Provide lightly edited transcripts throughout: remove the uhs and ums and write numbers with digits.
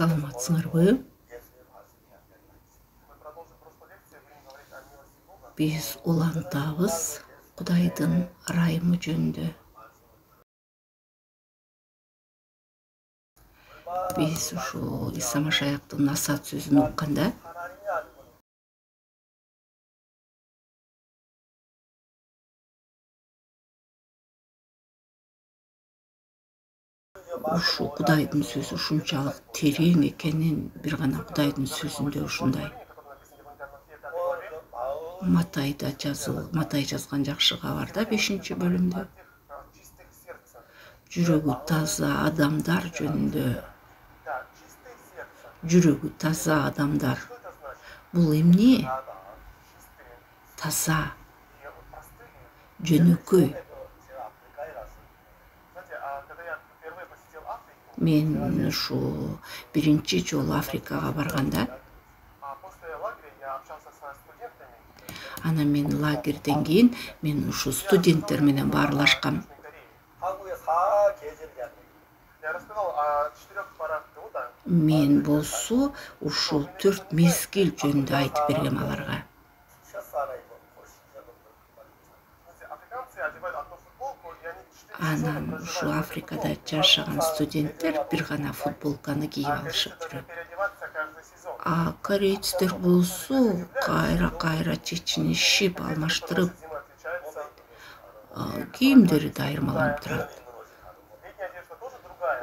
Саламатсыңарбы? Биз улантабыз Кудайдын ырайымы жөнүндө. Биз ушу Иса Машаяктын насаат сөзүн укканда ушу Кудайдын сөзү ушунчалык терең экенин бир гана Кудайдын сөзүндө ушундай. Матай жазган жакшы кабарда 5-бөлүмдө жүрөгү таза адамдар жөнүндө. Жүрөгү таза адамдар. Бул эмне? Таза, жөнөкөй. Мен ушу биринчи жолу Африкага барганда, мен лагерден кийин мен ушу студенттер менен баарлашкам. Мен болсо ушул 4 мезгил жөнүндө айтып бергем аларга. Анан ушу Африкада жашаган студенттер бир гана футболканы кийип алышып жүрөт. А корейцтер болсо кайра чечинишип, алмаштырып, кийимдери да айырмаланып турат.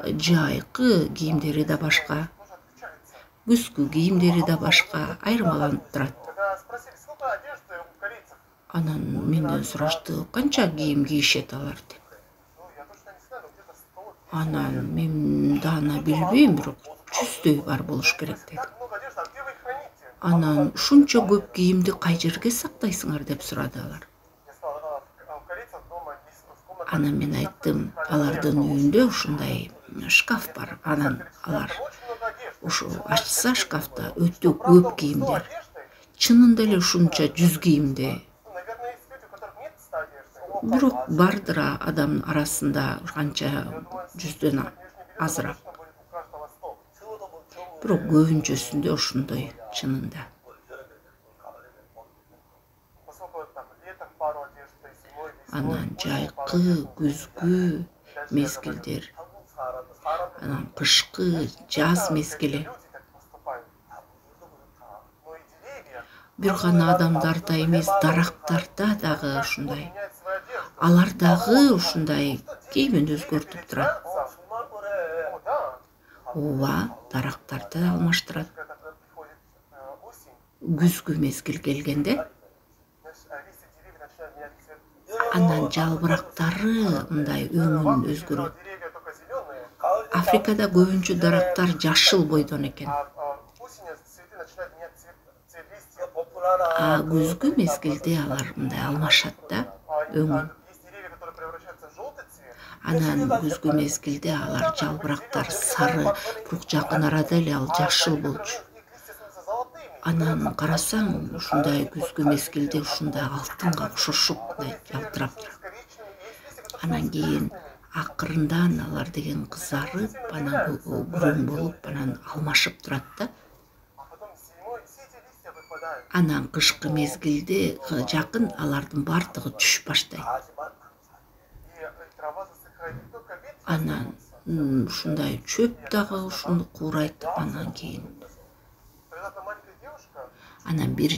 Жайкы кийимдери да башка, күзгү кийимдери да башка, айырмаланып турат. Анан менден сурашты, канча кийим кийишет алар деп. Анан мен дана билбейм, бирок 100дөй бар болуш керек дедим. Анан ушунча көп кийимди кай жерге сактайсыңар деп сурады алар. Анан мен айттым, алардын үйүндө ушундай шкаф бар. Анан алар ушу ачса шкафта өтө көп кийимдер. Чынында эле ушунча 100 кийимди. Бирок бардыр адам арасында канча 100дөн азыраак. Бирок көбүнчөсүндө ошондой чынында. Анан жайкы, күзгү мезгилдер, анан кышкы, жаз мезгили. Бир гана адамдарда эмес, дарактарда дагы ушундай. Алар дагы ушундай кийимин өзгөртүп турат. Ооба, дарактарды алмаштырат. Күзгү мезгил келгенде анан жалбырактары мындай өңүн өзгөрөт. Африкада көбүнчө дарактар жашыл бойдон экен. А күзгү мезгилде алар мындай алмашат да, өңүн. Анан күзгү мезгилде алар жалбырактар сары, бирок жакын арада эле ал жашыл болчу. Анан карасаң, ушундай күзгү мезгилде ушундай алтынга окшошуп ялтырап турат. Анан кийин акырындан алар деген кызарып, анан күрөң болуп, анан алмашып турат да. Анан кышкы мезгилде жакын алардын бардыгы түшүп баштайт. Анан ушундай чөп дагы ушуну куурайт. Анан кийин бир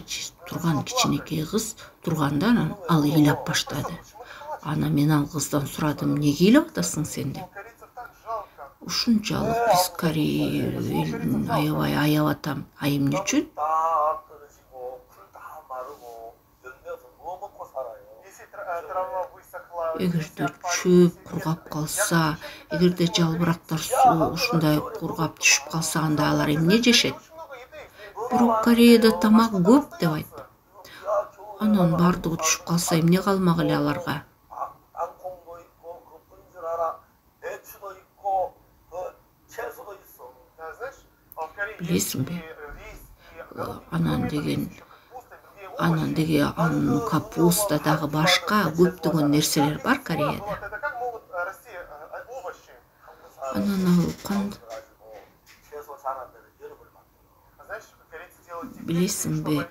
турган кичинекей кыз турганда анан ал ыйлап баштады. Анан мен ал кыздан сурадым, эмнеге ыйлап атасың сен деп. Ушунчалык биз Корея элин аябай аяп атам. А эмне үчүн? Эгерде чөп кургап калса, эгерде жалбырактар ушундай кургап түшүп калса, анда алар эмне жешет? Бирок Кореяда тамак көп деп айтты. Анан бардыгы түшүп калса, эмне калмак эле аларга? Билесиңби? Анан деген капуста дагы башка көптөгөн нерселер бар Кореяда. Анан ал Билесиңби,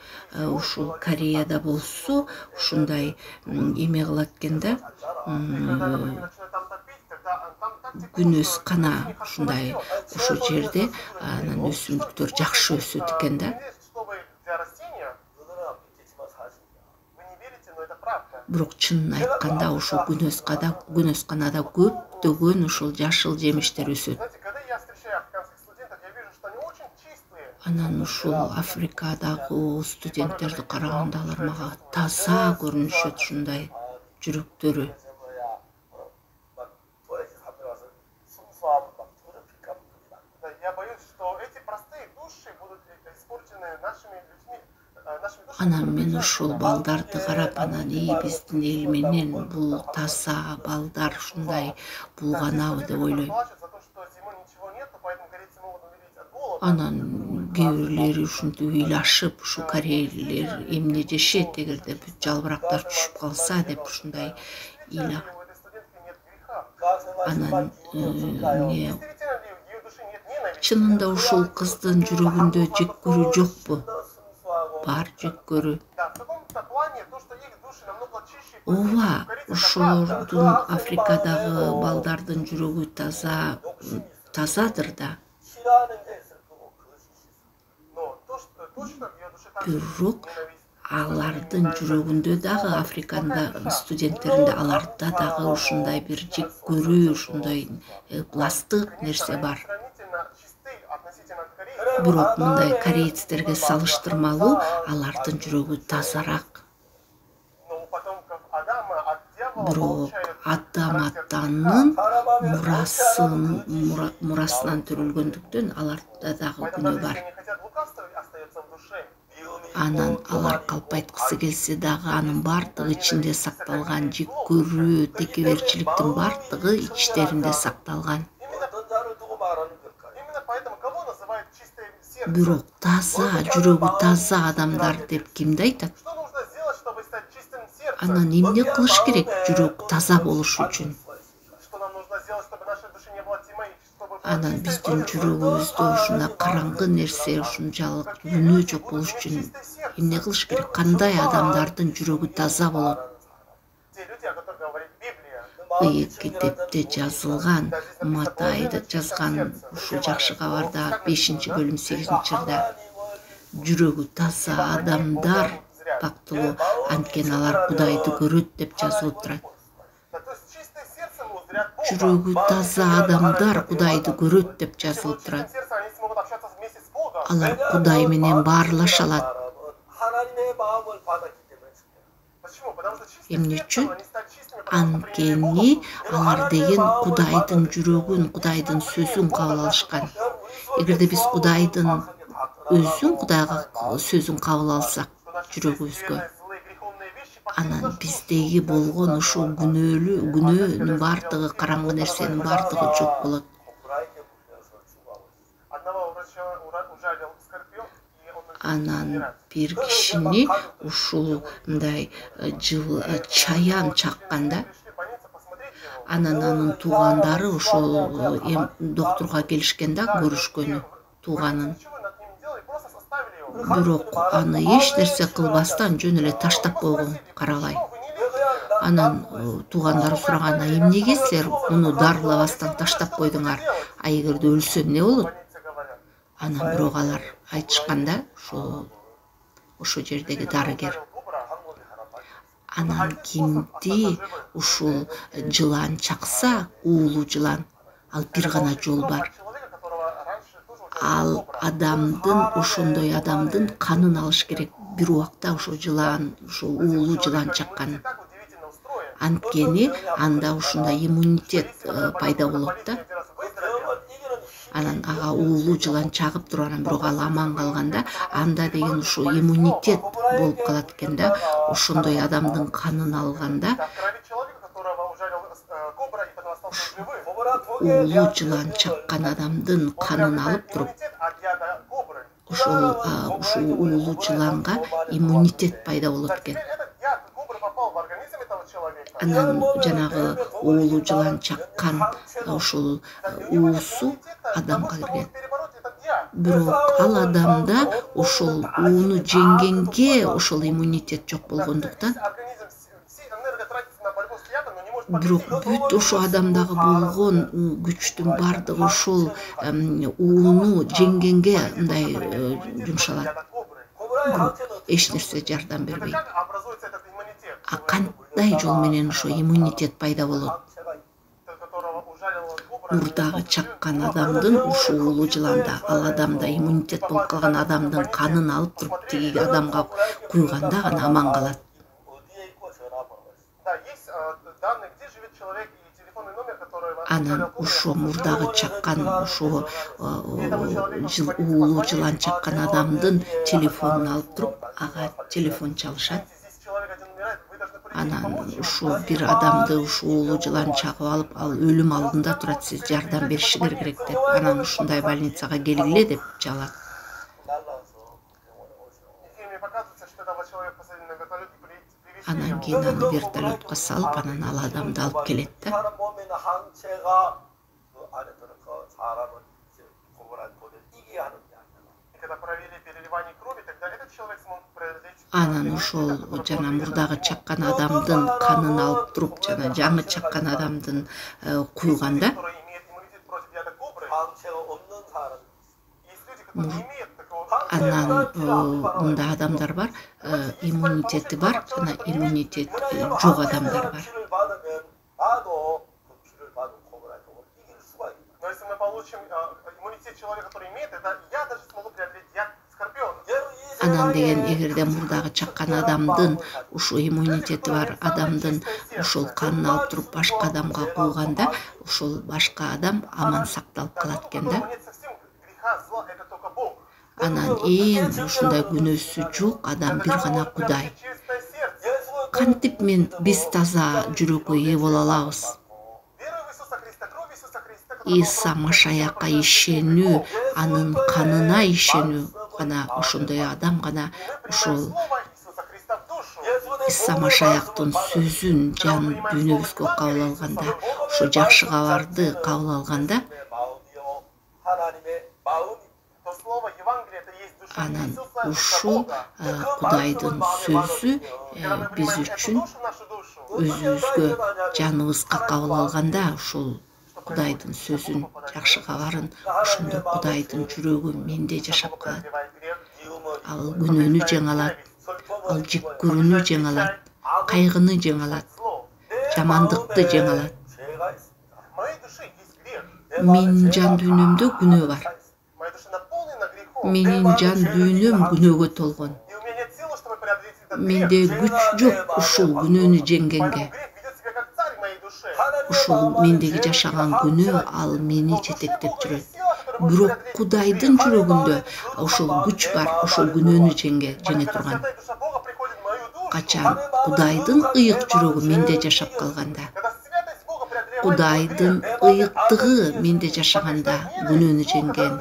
ушул Кореяда болсо ушундай эме кылат экен да, күнөс кана ушундай ошол жерде анан өсүмдүктөр жакшы өсөт экен да. Бирок чынын айтканда ошол күнөс канада көптөгөн ушул жашыл жемиштер өсөт. Анан ушул Африкадагы студенттерди караганда алар мага таза көрүнүшөт, ушундай жүрөктөрү. Анан мен ушул балдарды карап, анан биздин эл менен бул таза балдар ушундай булганабы деп ойлойм. Анан кээ бирлери ушинтип ыйлашып, ушу корейлер эмне жешет эгерде бүт жалбырактар түшүп калса деп ушундай ыйлап. Анан чынында ушул кыздын жүрөгүндө жек көрүү жокпу? Бар жек көрүү. Ооба, ошолордун Африкадагы балдардын жүрөгү тазадыр да. Бирок алардын жүрөгүндө дагы, Африкада студенттеринде аларда дагы ушундай бир жек көрүү, ушундай ыластык нерсе бар. Бирок мындай корейцтерге салыштырмалуу алардын жүрөгү тазараак. Бирок Адам атанын мурасынан төрөлгөндүктөн аларда дагы күнөө бар. Анан алар калп айткысы келсе дагы анын бардыгы ичинде сакталган, жек көрүү, текеберчиликтин бардыгы ичтеринде сакталган. Бирок таза, жүрөгү таза адамдар деп кимди айтат? Анан эмне кылыш керек жүрөк таза болуш үчүн? Анан биздин жүрөгүбүздө ушундай караңгы нерсе, ушунчалык күнөө жок болуш үчүн эмне кылыш керек? Кандай адамдардын жүрөгү таза болот? Ыйык китепте жазылган, Матайда жазган ушул жакшы кабарда 5-бөлүм 8-жырда жүрөгү таза адамдар бактылуу, анткени алар Кудайды көрөт деп жазылып турат. Жүрөгү таза адамдар Кудайды көрөт деп жазылып турат. Алар Кудай менен баарлаша алат. Эмне үчүн? Анткени алар деген Кудайдын жүрөгүн, Кудайдын сөзүн кабыл алышкан. Эгерде биз Кудайдын өзүн, Кудайга сөзүн кабыл алсак жүрөгүбүзгө, анан биздеги болгон ушул күнөөнүн бардыгы, караңгы нерсенин бардыгы жок болот. Анан бир кишини ушулдай чаян чакканда, анан анын туугандары ошол доктурга келишкен да, көрүшкөнү тууганын. Бирок аны эч нерсе кылбастан жөн эле таштап койгон, карабай. Анан туугандары сураган, эмнеге силер муну дарылабастан таштап койдуңар? А эгерде өлсө эмне болот? Анан бирок алар айтышканда, ошол жердеги дарыгер, анан кимди ушул жылан чакса, уулуу жылан, ал бир гана жол бар. Ал ошондой адамдын канын алыш керек. Бир убакта ошол жылан, ошол уулуу жылан чаккан. Анткени анда ушундай иммунитет пайда болот да. Анан ага уулуу жылан чагып туруп, анан бирок ал аман калганда, анда деген ушул иммунитет болуп калат экен да. Ошондой адамдын канын алганда уулуу жылан чаккан адамдын канын алып туруп, ушул уулуу жыланга иммунитет пайда болот экен. Анан жанагы уулуу жылан чаккан ушул уусу адамга кирген. Бирок ал адамда ошол ууну жеңгенге ошол иммунитет жок болгондуктан, бирок бүт ошо адамдагы болгон күчтүн бардыгы ошол ууну жеңгенге мындай жумшалат. Бирок эч нерсе жардам бербейт. А кандай жол менен ошо иммунитет пайда болот? Мурдагы чаккан адамдын ушул уулу жыланда, ал адамда иммунитет болуп калган адамдын канын алып туруп тиги адамга куйганда гана аман калат. Анан ошо мурдагы чаккан, ошо уулу жылан чаккан адамдын телефонун алып туруп, ага телефон чалышат. Анан ушу бир адамды ушу уулу жылан чагып алып, ал өлүм алдында турат, сиз жардам беришиңер керек деп, анан ушундай больницага келгиле деп чалат. Анан кийин аны вертолетко салып, анан ал адамды алып келет да. Анан ошол жана мурдагы чаккан адамдын канын алып туруп, жана жаңы чаккан адамдын куйганда, анан мындай адамдар бар, иммунитети бар, жана иммунитет жок адамдар бар. Анан деген эгерде мурдагы чаккан адамдын ушу иммунитети бар адамдын ошол канын алып туруп башка адамга куйганда, ошол башка адам аман сакталып калат экен да. Анан эң ушундай күнөөсү жок адам бир гана Кудай. Кантип биз таза жүрөккө ээ боло алабыз? Иса Машаякка ишенүү, анын канына ишенүү гана, ошондой адам гана ошол Иса Машаяктын сөзүн жан дүйнөбүзгө кабыл алганда, ошо жакшы кабарды кабыл алганда, анан ушул Кудайдын сөзү биз үчүн өзүбүзгө жаныбызга кабыл алганда, ушул Кудайдын сөзүн, жакшы кабарын, ошондо Кудайдын жүрөгү менде жашап калат. Ал күнөөнү жеңе алат, ал жек көрүүнү жеңе алат, кайгыны жеңе алат, жамандыкты жеңе алат. Менин жан дүйнөмдө күнөө бар. Менин жан дүйнөм күнөөгө толгон. Менде күч жок ушул күнөөнү жеңгенге. Ушул мендеги жашаган күнөө ал мени жетектеп жүрөт. Бирок Кудайдын жүрөгүндө ошол күч бар, ошол күнөөнү жеңе турган. Качан Кудайдын ыйык жүрөгү менде жашап калганда, Кудайдын ыйыктыгы менде жашаганда күнөөнү жеңген,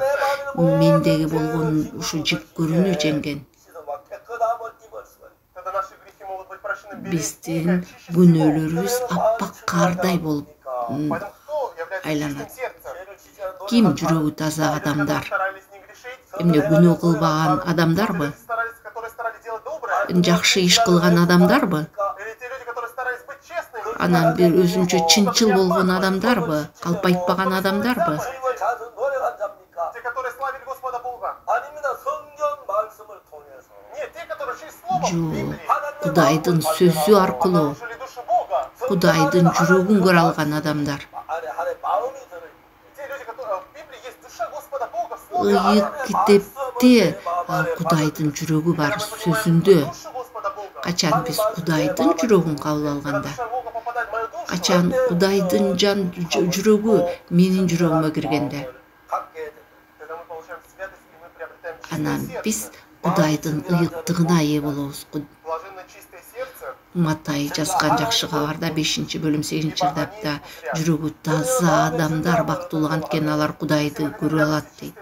мендеги болгон ушу жек көрүүнү жеңген. Биздин күнөөлөрүбүз аппак кардай болуп айланат. Ким жүрөгү таза адамдар? Эмне күнөө кылбаган адамдарбы? Жакшы иш кылган адамдарбы? Анан бир өзүнчө чынчыл болгон адамдарбы? Калп айтпаган адамдарбы? Жок, Кудайдын сөзү аркылуу, Кудайдын жүрөгүн көрө алган адамдар. Ыйык китепте Кудайдын жүрөгү бар, сөзүндө. Качан биз Кудайдын жүрөгүн кабыл алганда, качан Кудайдын жан жүрөгү менин жүрөгүмө киргенде, анан биз Кудайдын ыйыктыгына ээ болобуз. Матай жазган жакшы кабарда 5-бөлүм 8-редакта жүрөгү таза адамдар бактылуу, анткени алар Кудайды көрө алат дейт.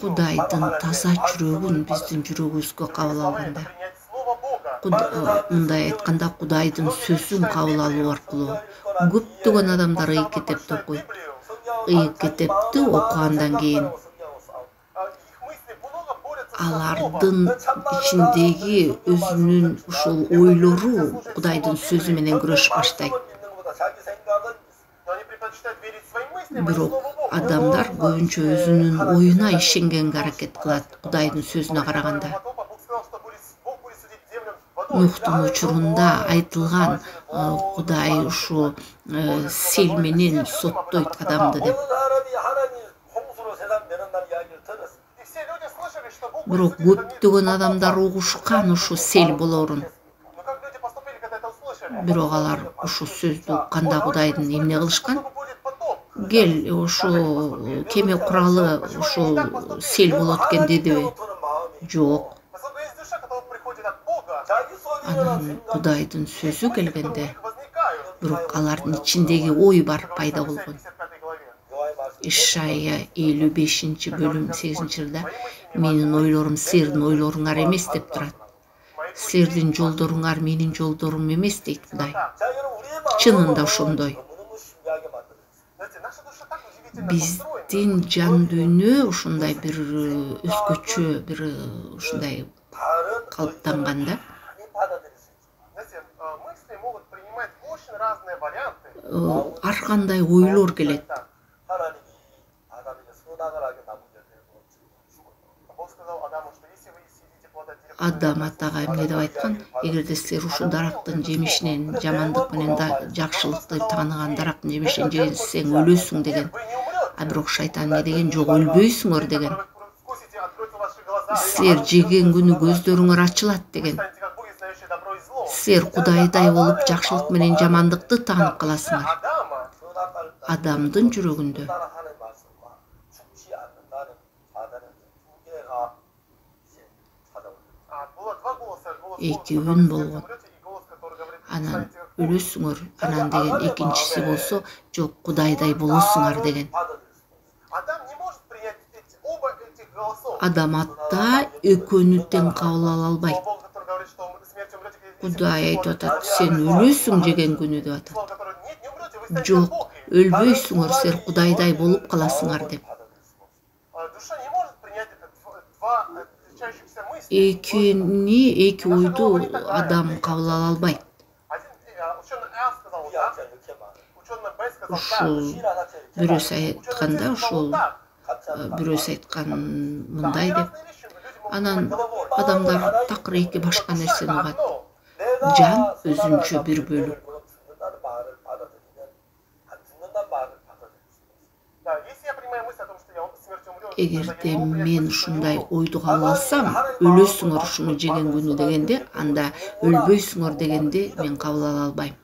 Кудайдын таза жүрөгүн биздин жүрөгүбүзгө кабыл алганда, мындай айтканда Кудайдын сөзүн кабыл алуу аркылуу көптөгөн адамдар ыйык китепти окуйт. Ыйык китепти окугандан кийин алардын ичиндеги өзүнүн ушул ойлору Кудайдын сөзү менен күрөшүп баштайт. Бирок адамдар көбүнчө өзүнүн оюна ишенгенге аракет кылат Кудайдын сөзүнө караганда. Нухтун учурунда айтылган Кудай ушу сел менен соттойт адамды деп. Бирок көптөгөн адамдар угушкан ушу сел болорун. Бирок алар ушу сөздү укканда Кудайдын эмне кылышкан? Гел ушу кеме куралы ушул сел болот экен дедиби? Жок. Анан Кудайдын сөзү келгенде, бирок алардын ичиндеги ой бар пайда болгон. Ишая 55-бөлүм 8-жылда менин ойлорум силердин ойлоруңар эмес деп турат. Силердин жолдоруңар менин жолдорум эмес дейт Кудай. Чынында ошондой. Биздин жан дүйнө ушундай бир өзгөчө бир ушундай калыптанганда ар кандай ойлор келет. Адам атага эмне деп айткан? Эгерде силер ушул дарактын жемишинен, жамандык менен жакшылыкты тааныган дарактын жемишинен жесең өлөсүң деген. А бирок шайтан эмне деген? Жок, өлбөйсүңөр деген. Силер жеген күнү көздөрүңөр ачылат деген. Силер Кудайдай болуп жакшылык менен жамандыкты таанып каласыңар. Адамдын жүрөгүндө эки үн болгон. Анан өлөсүңөр, анан деген экинчиси болсо, жок, Кудайдай болосуңар деген. Адам атта экөөнү тең кабыл ала албайт. Кудай айтып атат, сен өлөсүң жеген күнү деп атат. Жок, өлбөйсүңөр, силер Кудайдай болуп каласыңар деп. Эки ойду адам кабыл ала албайт. Ушул бирөөсү айтканда, ушул бирөөсү айткан мындай деп. Анан адамдар такыр эки башка нерсени угат. Жан өзүнчө бир бөлүк. Эгерде мен ушундай ойду кабыл алсам, өлөсүңөр ушуну жеген күнү дегенде, анда өлбөйсүңөр дегенде мен кабыл ала албайм.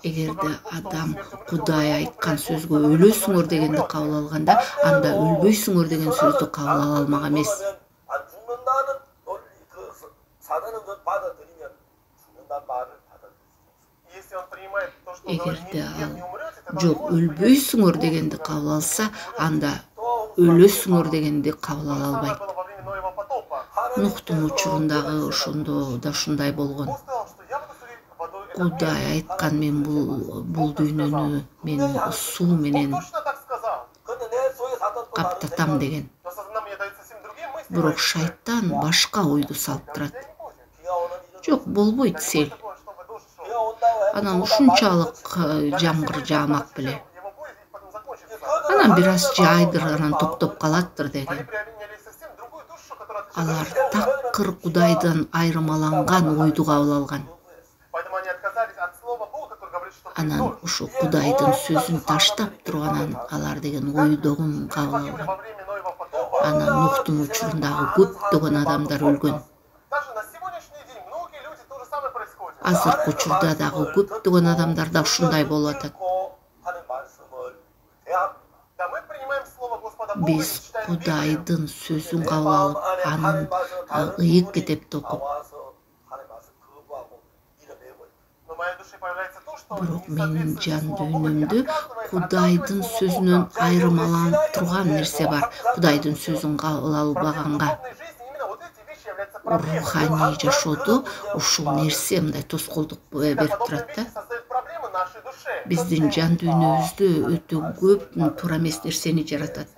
Эгерде адам Кудай айткан сөзгө өлөсүңөр дегенди кабыл алганда, анда өлбөйсүңөр деген сөздү кабыл ала алмак эмес. Эгерде ал жок, өлбөйсүңөр дегенди кабыл алса, анда өлөсүңөр дегенди кабыл ала албайт. Нухтун учурундагы ошондо да ушундай болгон. Кудай айткан, мен бул дүйнөнү мен суу менен каптатам деген. Бирок шайтан башка ойду салып турат. Жок, болбойт сел. Анан ушунчалык жамгыр жаамак беле. Анан бир аз жайдыр, анан токтоп калаттыр деген. Алар такыр Кудайдан айырмаланган ойду кабыл алган. Анан ушу Кудайдын сөзүн таштап туруп, анан алар деген ойдогун кабыл алган. Анан Нухтун учурундагы көптөгөн адамдар өлгөн. Азыркы учурда дагы көптөгөн адамдарда ушундай болуп атат. Биз Кудайдын сөзүн кабыл алып, анын ыйык китепти окуп, бирок менин жан дүйнөмдө Кудайдын сөзүнөн айырмаланып турган нерсе бар. Кудайдын сөзүн кабыл албаганга. руханий жашоодо ушул нерсе мындай тоскоолдук берип турат да. Биздин жан дүйнөбүздө өтө көп туура эмес нерсени жаратат.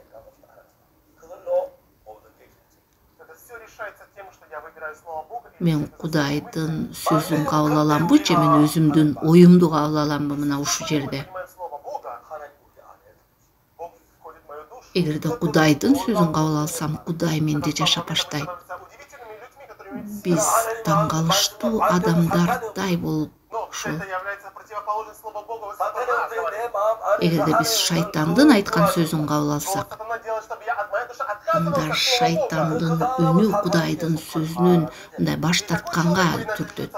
Мен Кудайдын сөзүн кабыл аламбы же мен өзүмдүн оюмду кабыл аламбы мына ушул жерде? Эгерде Кудайдын сөзүн кабыл алсам, Кудай менде жашап баштайт. Биз таң калыштуу адамдардай болуп ушул. Эгерде биз шайтандын айткан сөзүн кабыл алсак, анда шайтандын үнү Кудайдын сөзүнөн мындай баш тартканга түртөт.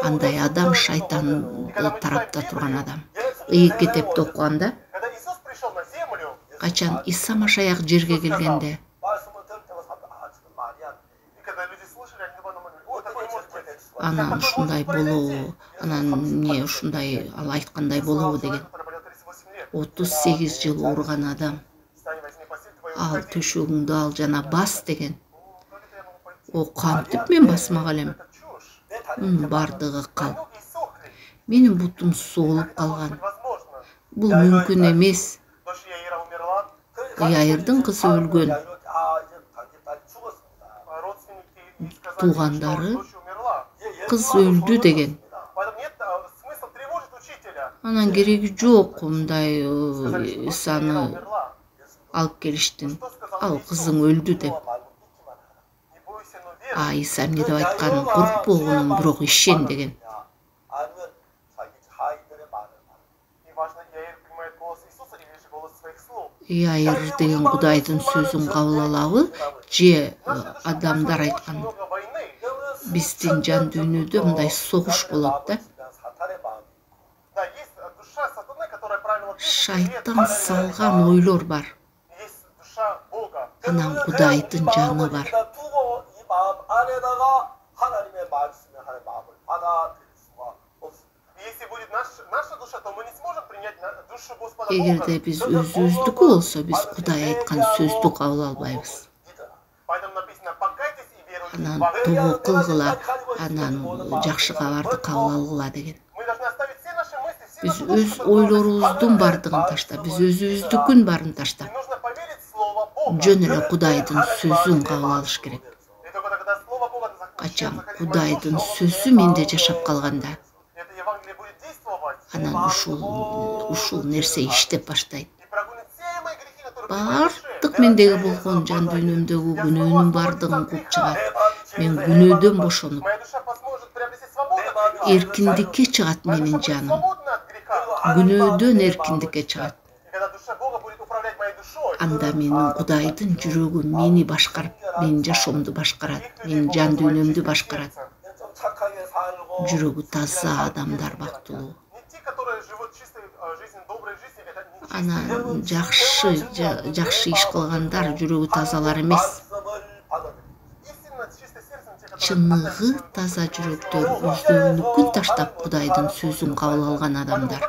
Андай адам шайтанды тарапта турган адам. Китепте окуганда качан Иса Машаяк жерге келгенде анан ушундай болобу, анан эмне ушундай ал айткандай болобу деген. 38 жыл ооруган адам. Ал төшөгүңдү ал жана бас деген. О кантип мен басмак элем? Бардыгы кал. Менин бутум соолуп калган. Бул мүмкүн эмес. Яирдын кызы өлгөн. Туугандары кыз өлдү деген. Анан кереги жок мындай Исаны алып келиштин. Ал кызың өлдү деп. Иса эмне деп айткан? Коркпогунум, бирок ишен деген. Яир деген Кудайдын сөзүн кабыл алабы же адамдар айткан? Биздин жан дүйнөдө мындай согуш болот да. Шайтан салган ойлор бар. Анан Кудайдын жаны бар. Эгерде биз өзүбүздүкү болсо, биз Кудай айткан сөздү кабыл албайбыз. Анан тобо кылгыла, анан жакшы кабарды кабыл алгыла деген. Биз өз ойлорубуздун бардыгын таштап, биз өзүбүздүкүн барын таштап, жөн эле Кудайдын сөзүн кабыл алыш керек. Качан Кудайдын сөзү менде жашап калганда, анан ушул нерсе иштеп баштайт. Бардык мендеги болгон жан дүйнөмдөгү күнөөнүн бардыгын кууп чыгат. Мен күнөөдөн бошонуп, эркиндикке чыгат менин жаным. Күнөөдөн эркиндикке чыгат. Анда менин Кудайдын жүрөгү мени башкарып, менин жашоомду башкарат, менин жан дүйнөмдү башкарат. Жүрөгү таза адамдар бактылуу. Анан жакшы иш кылгандар жүрөгү тазалар эмес. Чыныгы таза жүрөктөр, өздөрүнүкүн таштап Кудайдын сөзүн кабыл алган адамдар.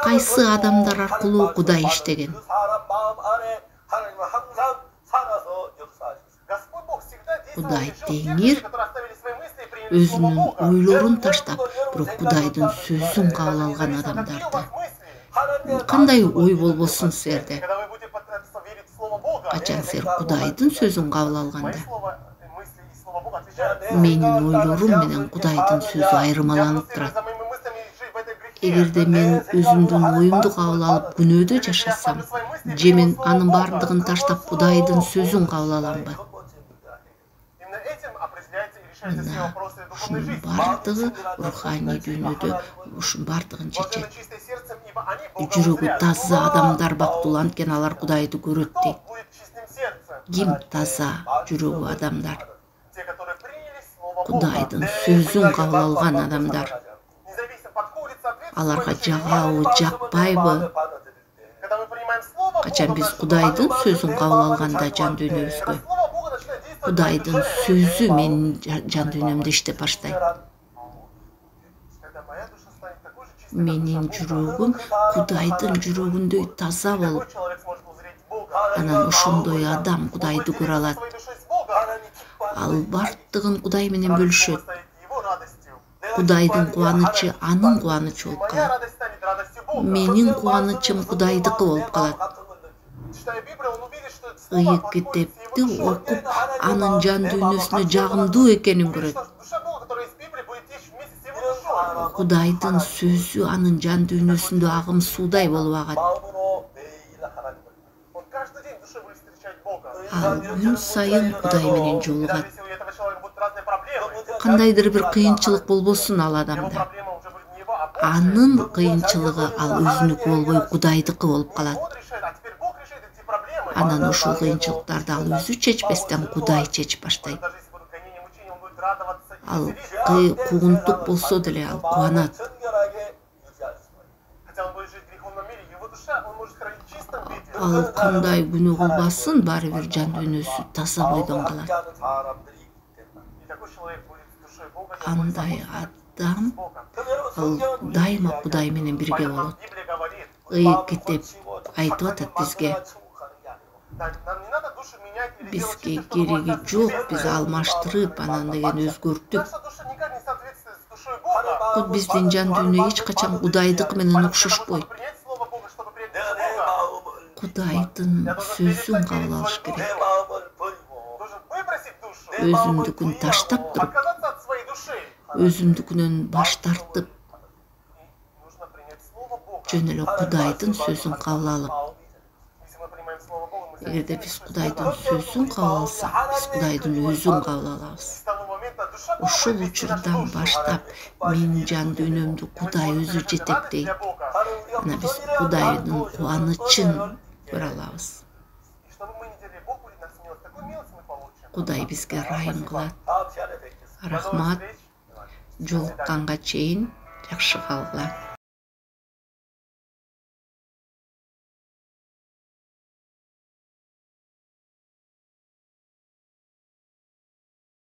Кайсы адамдар аркылуу Кудай иштеген? Кудай теңир өзүнүн ойлорун таштап, бирок Кудайдын сөзүн кабыл алган адамдарды. Кандай ой болбосун силерде? Качан силер Кудайдын сөзүн кабыл алганда, менин ойлорум менен Кудайдын сөзү айырмаланып турат. Эгерде мен өзүмдүн оюмду кабыл алып күнөөдө жашасам, же мен анын бардыгын таштап Кудайдын сөзүн кабыл аламбы? Мына ушунун бардыгы руханий дүйнөдө ушунун бардыгын чечет. Жүрөгү таза адамдар бактылуу, анткени алар Кудайды көрөт дейт. Ким таза жүрөгү адамдар? Кудайдын сөзүн кабыл алган адамдар. Аларга жагабы, жакпайбы? Качан биз Кудайдын сөзүн кабыл алганда жан дүйнөбүзгө, Кудайдын сөзү менин жан дүйнөмдө иштеп баштайт. Менин жүрөгүм Кудайдын жүрөгүндөй таза болуп, анан ошондой адам Кудайды көрө алат. Ал бардыгын Кудай менен бөлүшөт. Кудайдын кубанычы анын кубанычы болуп калат. Менин кубанычым Кудайдыкы болуп калат. Ыйык китепти окуп, анын жан дүйнөсүнө жагымдуу экенин көрөт. Кудайдын сөзү анын жан дүйнөсүндө агым суудай болуп агат. Ал күн сайын Кудай менен жолугат. Кандайдыр бир кыйынчылык болбосун ал адамда. Анын кыйынчылыгы ал өзүнүкү болбой Кудайдыкы болуп калат. Анан ошол кыйынчылыктарды ал өзү чечпестен Кудай чечип баштайт. Ал куугунтук болсо деле ал кубанат. Ал кандай күнөө кылбасын, баары бир жан дүйнөсү таза бойдон калат. Андай адам ал дайыма Кудай менен бирге болот. Ыйык китеп айтып атат бизге. Бизге кереги жок, биз алмаштырып, анан деген өзгөртүп. Биздин жан дүйнө эч качан Кудайдыкы менен окшошпойт. Кудайдын сөзүн кабыл алыш керек. Өзүмдүкүн таштап туруп, өзүмдүкүнөн баш тартып, жөн эле Кудайдын сөзүн кабыл алып. Эгерде биз Кудайдын сөзүн кабыл алсак, биз Кудайдын өзүн кабыл алабыз. Ошол учурдан баштап менин жан дүйнөмдү Кудай өзү жетектейт. Анан биз Кудайдын кубанычын көрө алабыз. Кудай бизге ырайым кылат. Рахмат. Жолукканга чейин жакшы калгыла.